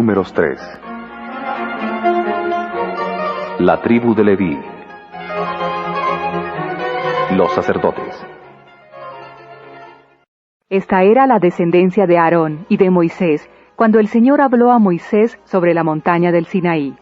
Números 3. La tribu de Leví. Los sacerdotes. Esta era la descendencia de Aarón y de Moisés, cuando el Señor habló a Moisés sobre la montaña del Sinaí.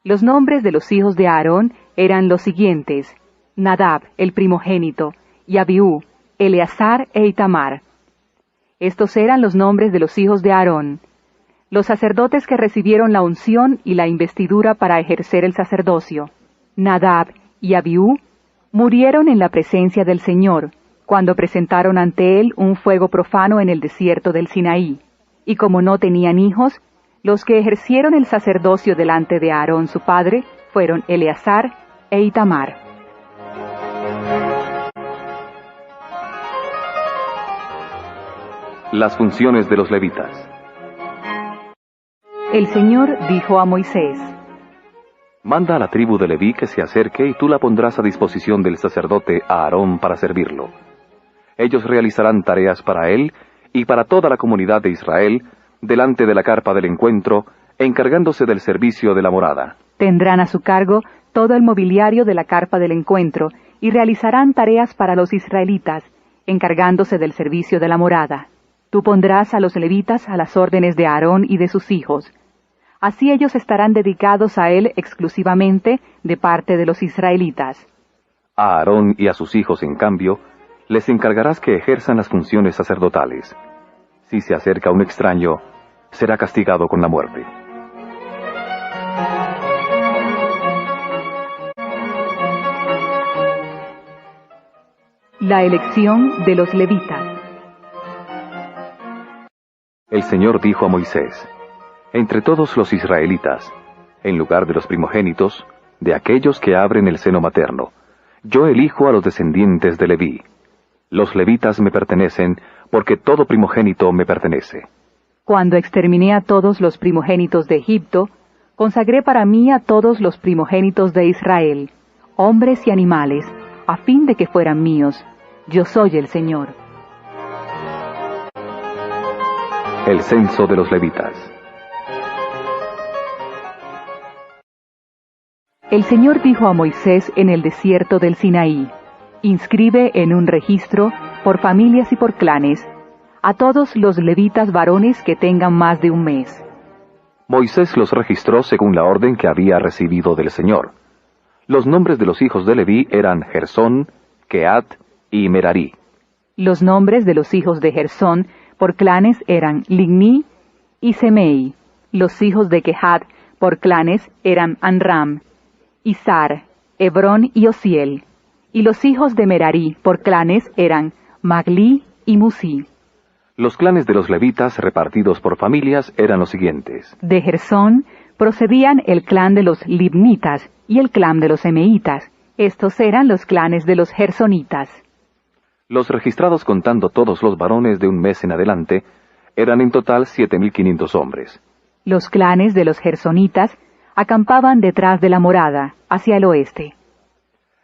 Los nombres de los hijos de Aarón eran los siguientes: Nadab, el primogénito, y Abiú, Eleazar e Itamar. Estos eran los nombres de los hijos de Aarón, los sacerdotes que recibieron la unción y la investidura para ejercer el sacerdocio. Nadab y Abiú murieron en la presencia del Señor, cuando presentaron ante él un fuego profano en el desierto del Sinaí, y como no tenían hijos, los que ejercieron el sacerdocio delante de Aarón su padre fueron Eleazar e Itamar. Las funciones de los levitas. El Señor dijo a Moisés: Manda a la tribu de Leví que se acerque y tú la pondrás a disposición del sacerdote Aarón para servirlo. Ellos realizarán tareas para él y para toda la comunidad de Israel delante de la carpa del encuentro, encargándose del servicio de la morada. Tendrán a su cargo todo el mobiliario de la carpa del encuentro y realizarán tareas para los israelitas, encargándose del servicio de la morada. Tú pondrás a los levitas a las órdenes de Aarón y de sus hijos. Así ellos estarán dedicados a él exclusivamente de parte de los israelitas. A Aarón y a sus hijos, en cambio, les encargarás que ejerzan las funciones sacerdotales. Si se acerca un extraño, será castigado con la muerte. La elección de los levitas. El Señor dijo a Moisés: Entre todos los israelitas, en lugar de los primogénitos, de aquellos que abren el seno materno, yo elijo a los descendientes de Leví. Los levitas me pertenecen, porque todo primogénito me pertenece. Cuando exterminé a todos los primogénitos de Egipto, consagré para mí a todos los primogénitos de Israel, hombres y animales, a fin de que fueran míos. Yo soy el Señor. El censo de los levitas. El Señor dijo a Moisés en el desierto del Sinaí: Inscribe en un registro, por familias y por clanes, a todos los levitas varones que tengan más de un mes. Moisés los registró según la orden que había recibido del Señor. Los nombres de los hijos de Leví eran Gersón, Quehat y Merarí. Los nombres de los hijos de Gersón por clanes eran Ligní y Semei. Los hijos de Quehat por clanes eran Anram, Izar, Hebrón y Osiel. Y los hijos de Merarí por clanes eran Magli y Musí. Los clanes de los levitas repartidos por familias eran los siguientes. De Gersón procedían el clan de los Libnitas y el clan de los Semeitas. Estos eran los clanes de los Gersonitas. Los registrados contando todos los varones de un mes en adelante eran en total 7.500 hombres. Los clanes de los Gersonitas acampaban detrás de la morada, hacia el oeste.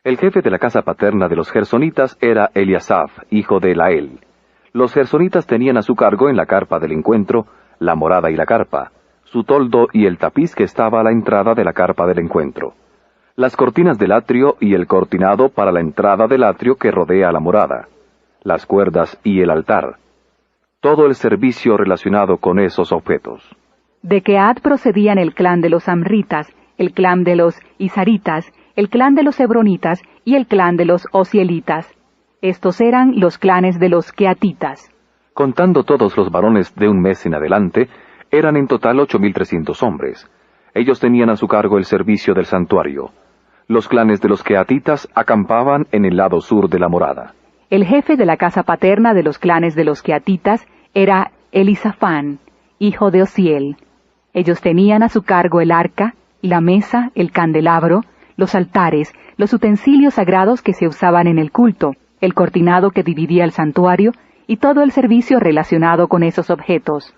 El jefe de la casa paterna de los gersonitas era Eliasaf, hijo de Lael. Los gersonitas tenían a su cargo en la carpa del encuentro la morada y la carpa, su toldo y el tapiz que estaba a la entrada de la carpa del encuentro, las cortinas del atrio y el cortinado para la entrada del atrio que rodea la morada, las cuerdas y el altar, todo el servicio relacionado con esos objetos. De Quehat procedían el clan de los Amritas, el clan de los Isaritas, el clan de los Hebronitas y el clan de los Osielitas. Estos eran los clanes de los Queatitas. Contando todos los varones de un mes en adelante, eran en total 8.300 hombres. Ellos tenían a su cargo el servicio del santuario. Los clanes de los Queatitas acampaban en el lado sur de la morada. El jefe de la casa paterna de los clanes de los Queatitas era Elisafán, hijo de Osiel. Ellos tenían a su cargo el arca, la mesa, el candelabro, los altares, los utensilios sagrados que se usaban en el culto, el cortinado que dividía el santuario y todo el servicio relacionado con esos objetos.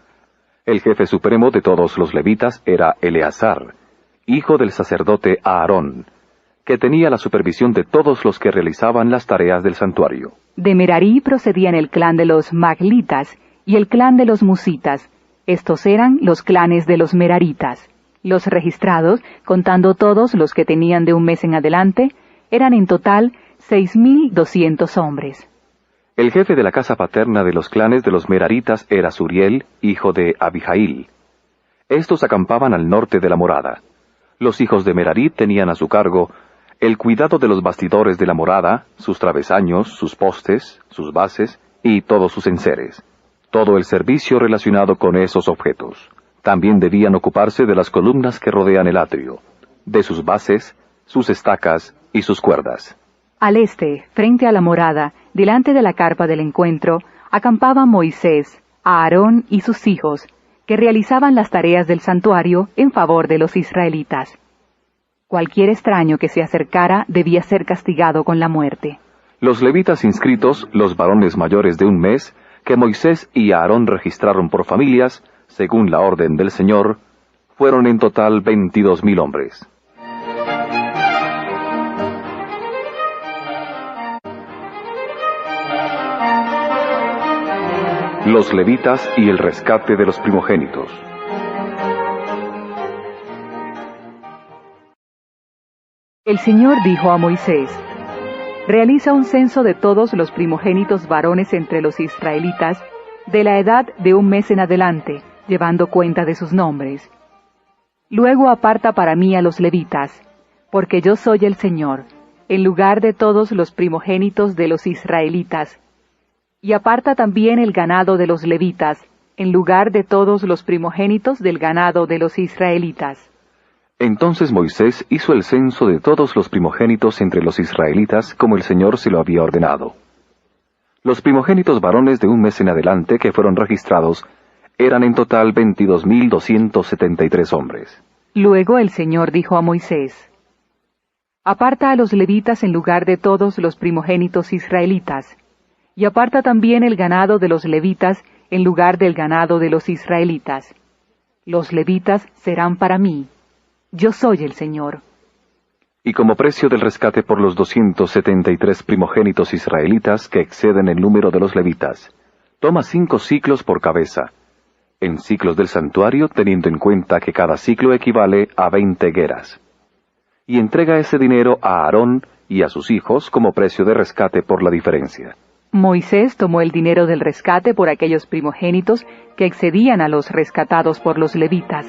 El jefe supremo de todos los levitas era Eleazar, hijo del sacerdote Aarón, que tenía la supervisión de todos los que realizaban las tareas del santuario. De Merarí procedían el clan de los Maglitas y el clan de los Musitas. Estos eran los clanes de los meraritas. Los registrados, contando todos los que tenían de un mes en adelante, eran en total 6,200 hombres. El jefe de la casa paterna de los clanes de los meraritas era Suriel, hijo de Abijail. Estos acampaban al norte de la morada. Los hijos de Merarit tenían a su cargo el cuidado de los bastidores de la morada, sus travesaños, sus postes, sus bases y todos sus enseres. Todo el servicio relacionado con esos objetos. También debían ocuparse de las columnas que rodean el atrio, de sus bases, sus estacas y sus cuerdas. Al este, frente a la morada, delante de la carpa del encuentro, acampaban Moisés, Aarón y sus hijos, que realizaban las tareas del santuario en favor de los israelitas. Cualquier extraño que se acercara debía ser castigado con la muerte. Los levitas inscritos, los varones mayores de un mes, que Moisés y Aarón registraron por familias, según la orden del Señor, fueron en total 22,000 hombres. Los levitas y el rescate de los primogénitos. El Señor dijo a Moisés: realiza un censo de todos los primogénitos varones entre los israelitas, de la edad de un mes en adelante, llevando cuenta de sus nombres. Luego aparta para mí a los levitas, porque yo soy el Señor, en lugar de todos los primogénitos de los israelitas. Y aparta también el ganado de los levitas, en lugar de todos los primogénitos del ganado de los israelitas. Entonces Moisés hizo el censo de todos los primogénitos entre los israelitas, como el Señor se lo había ordenado. Los primogénitos varones de un mes en adelante que fueron registrados eran en total 22,273 hombres. Luego el Señor dijo a Moisés: aparta a los levitas en lugar de todos los primogénitos israelitas, y aparta también el ganado de los levitas en lugar del ganado de los israelitas. Los levitas serán para mí. Yo soy el Señor. Y como precio del rescate por los 273 primogénitos israelitas que exceden el número de los levitas, toma 5 siclos por cabeza, en siclos del santuario, teniendo en cuenta que cada siclo equivale a 20 gueras. Y entrega ese dinero a Aarón y a sus hijos como precio de rescate por la diferencia. Moisés tomó el dinero del rescate por aquellos primogénitos que excedían a los rescatados por los levitas.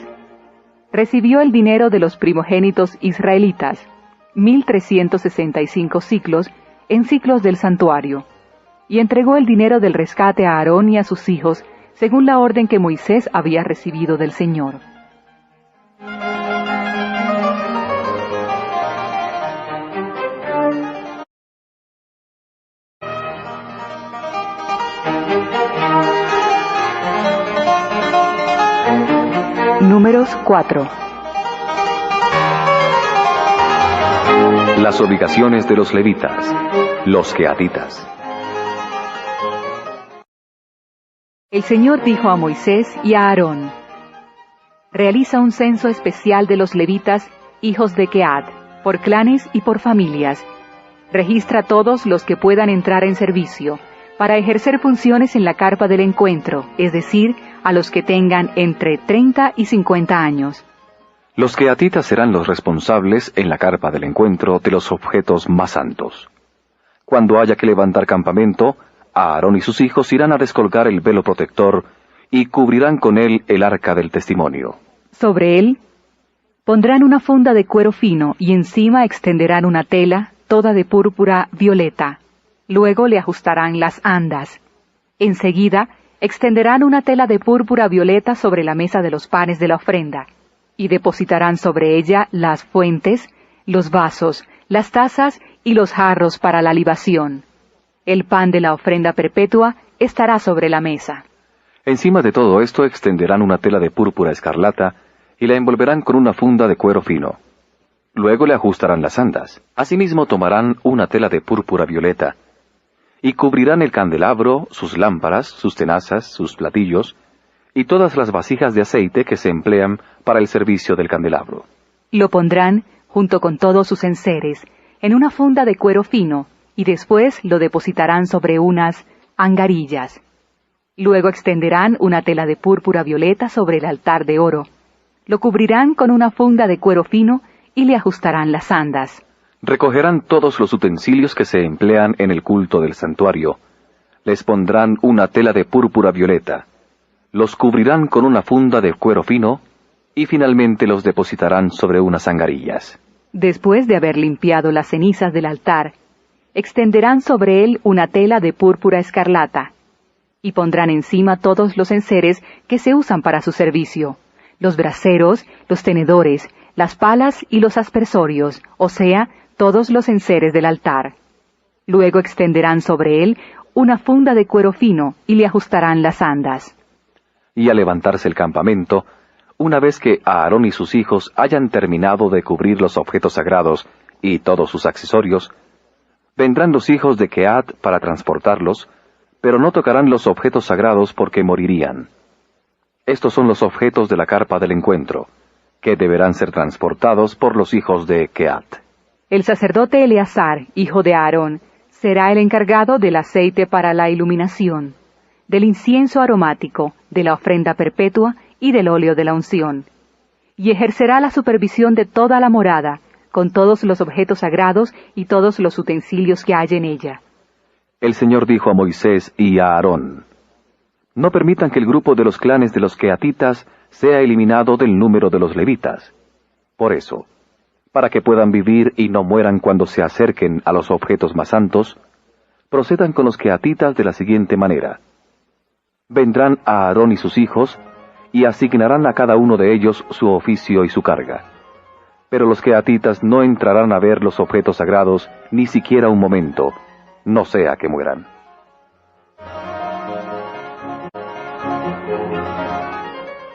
Recibió el dinero de los primogénitos israelitas, 1,365 siclos, en siclos del santuario, y entregó el dinero del rescate a Aarón y a sus hijos, según la orden que Moisés había recibido del Señor. Números 4. Las obligaciones de los levitas, los quehatitas. El Señor dijo a Moisés y a Aarón: realiza un censo especial de los levitas, hijos de Quehat, por clanes y por familias. Registra todos los que puedan entrar en servicio, para ejercer funciones en la carpa del encuentro, es decir, a los que tengan entre 30 y 50 años. Los quehatitas serán los responsables en la carpa del encuentro de los objetos más santos. Cuando haya que levantar campamento, Aarón y sus hijos irán a descolgar el velo protector y cubrirán con él el arca del testimonio. Sobre él pondrán una funda de cuero fino y encima extenderán una tela, toda de púrpura violeta. Luego le ajustarán las andas. Enseguida extenderán una tela de púrpura violeta sobre la mesa de los panes de la ofrenda, y depositarán sobre ella las fuentes, los vasos, las tazas y los jarros para la libación. El pan de la ofrenda perpetua estará sobre la mesa. Encima de todo esto extenderán una tela de púrpura escarlata y la envolverán con una funda de cuero fino. Luego le ajustarán las andas. Asimismo tomarán una tela de púrpura violeta y cubrirán el candelabro, sus lámparas, sus tenazas, sus platillos y todas las vasijas de aceite que se emplean para el servicio del candelabro. Lo pondrán, junto con todos sus enseres, en una funda de cuero fino, y después lo depositarán sobre unas angarillas. Luego extenderán una tela de púrpura violeta sobre el altar de oro. Lo cubrirán con una funda de cuero fino y le ajustarán las andas. Recogerán todos los utensilios que se emplean en el culto del santuario. Les pondrán una tela de púrpura violeta. Los cubrirán con una funda de cuero fino y finalmente los depositarán sobre unas angarillas. Después de haber limpiado las cenizas del altar, extenderán sobre él una tela de púrpura escarlata y pondrán encima todos los enseres que se usan para su servicio, los braseros, los tenedores, las palas y los aspersorios, o sea, todos los enseres del altar. Luego extenderán sobre él una funda de cuero fino y le ajustarán las andas. Y al levantarse el campamento, una vez que Aarón y sus hijos hayan terminado de cubrir los objetos sagrados y todos sus accesorios, vendrán los hijos de Kehat para transportarlos, pero no tocarán los objetos sagrados porque morirían. Estos son los objetos de la carpa del encuentro, que deberán ser transportados por los hijos de Kehat. El sacerdote Eleazar, hijo de Aarón, será el encargado del aceite para la iluminación, del incienso aromático, de la ofrenda perpetua y del óleo de la unción, y ejercerá la supervisión de toda la morada, con todos los objetos sagrados y todos los utensilios que hay en ella. El Señor dijo a Moisés y a Aarón: No permitan que el grupo de los clanes de los Kehatitas sea eliminado del número de los levitas. Por eso, para que puedan vivir y no mueran cuando se acerquen a los objetos más santos, procedan con los Kehatitas de la siguiente manera. Vendrán a Aarón y sus hijos, y asignarán a cada uno de ellos su oficio y su carga. Pero los Kehatitas no entrarán a ver los objetos sagrados ni siquiera un momento, no sea que mueran.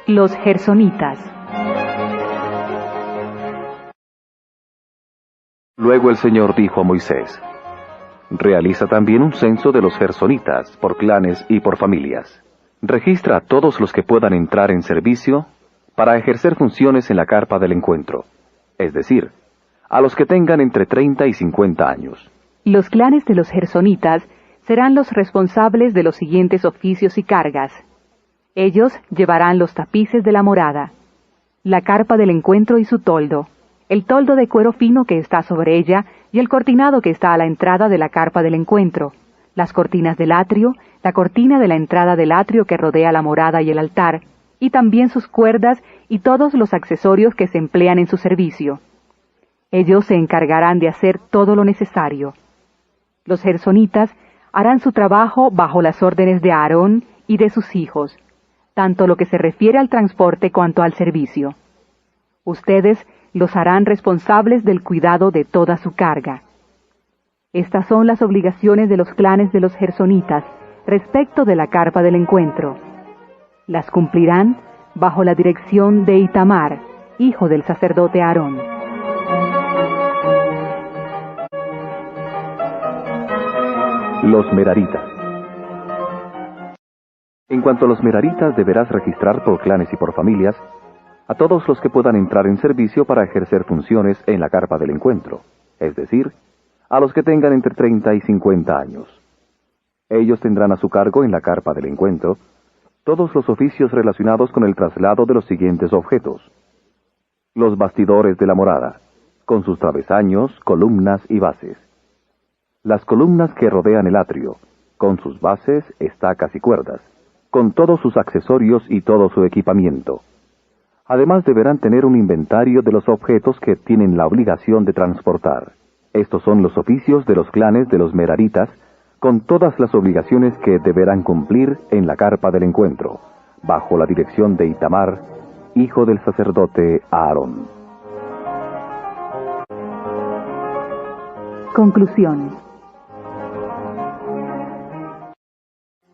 Los gersonitas. Luego el Señor dijo a Moisés: Realiza también un censo de los gersonitas, por clanes y por familias. Registra a todos los que puedan entrar en servicio para ejercer funciones en la carpa del encuentro, es decir, a los que tengan entre 30 y 50 años. Los clanes de los gersonitas serán los responsables de los siguientes oficios y cargas. Ellos llevarán los tapices de la morada, la carpa del encuentro y su toldo, el toldo de cuero fino que está sobre ella y el cortinado que está a la entrada de la carpa del encuentro, las cortinas del atrio, la cortina de la entrada del atrio que rodea la morada y el altar, y también sus cuerdas y todos los accesorios que se emplean en su servicio. Ellos se encargarán de hacer todo lo necesario. Los gersonitas harán su trabajo bajo las órdenes de Aarón y de sus hijos, tanto lo que se refiere al transporte cuanto al servicio. Ustedes los harán responsables del cuidado de toda su carga. Estas son las obligaciones de los clanes de los gersonitas respecto de la carpa del encuentro. Las cumplirán bajo la dirección de Itamar, hijo del sacerdote Aarón. Los meraritas. En cuanto a los meraritas, deberás registrar por clanes y por familias a todos los que puedan entrar en servicio para ejercer funciones en la carpa del encuentro, es decir, a los que tengan entre 30 y 50 años. Ellos tendrán a su cargo en la carpa del encuentro todos los oficios relacionados con el traslado de los siguientes objetos: los bastidores de la morada, con sus travesaños, columnas y bases; las columnas que rodean el atrio, con sus bases, estacas y cuerdas, con todos sus accesorios y todo su equipamiento. Además deberán tener un inventario de los objetos que tienen la obligación de transportar. Estos son los oficios de los clanes de los meraritas, con todas las obligaciones que deberán cumplir en la carpa del encuentro, bajo la dirección de Itamar, hijo del sacerdote Aarón. Conclusión.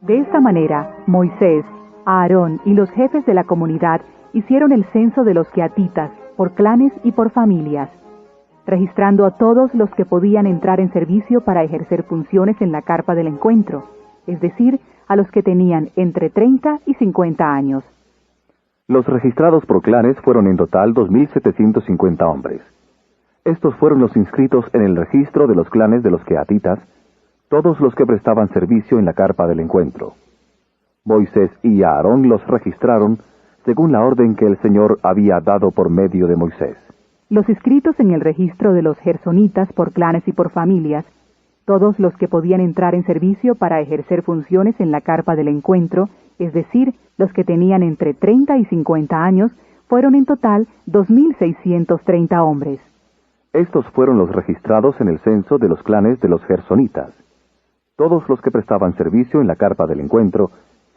De esta manera, Moisés, Aarón y los jefes de la comunidad hicieron el censo de los quehatitas, por clanes y por familias, registrando a todos los que podían entrar en servicio para ejercer funciones en la carpa del encuentro, es decir, a los que tenían entre 30 y 50 años. Los registrados por clanes fueron en total 2.750 hombres. Estos fueron los inscritos en el registro de los clanes de los quehatitas, todos los que prestaban servicio en la carpa del encuentro. Moisés y Aarón los registraron según la orden que el Señor había dado por medio de Moisés. Los inscritos en el registro de los gersonitas por clanes y por familias, todos los que podían entrar en servicio para ejercer funciones en la carpa del encuentro, es decir, los que tenían entre 30 y 50 años, fueron en total 2.630 hombres. Estos fueron los registrados en el censo de los clanes de los gersonitas. Todos los que prestaban servicio en la carpa del encuentro,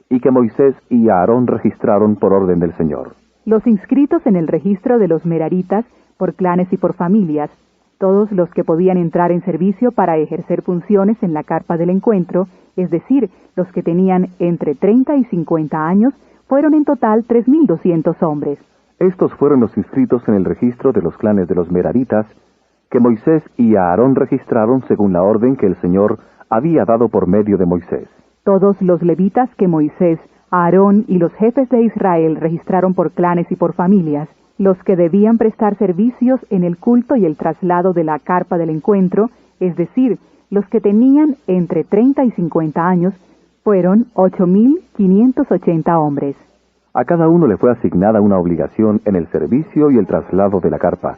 y que Moisés y Aarón registraron por orden del Señor. Los inscritos en el registro de los meraritas, por clanes y por familias, todos los que podían entrar en servicio para ejercer funciones en la carpa del encuentro, es decir, los que tenían entre 30 y 50 años, fueron en total 3.200 hombres. Estos fueron los inscritos en el registro de los clanes de los meraritas, que Moisés y Aarón registraron según la orden que el Señor había dado por medio de Moisés. Todos los levitas que Moisés, Aarón y los jefes de Israel registraron por clanes y por familias, los que debían prestar servicios en el culto y el traslado de la carpa del encuentro, es decir, los que tenían entre 30 y 50 años, fueron 8.580 hombres. A cada uno le fue asignada una obligación en el servicio y el traslado de la carpa,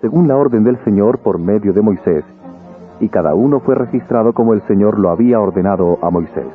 según la orden del Señor por medio de Moisés, y cada uno fue registrado como el Señor lo había ordenado a Moisés.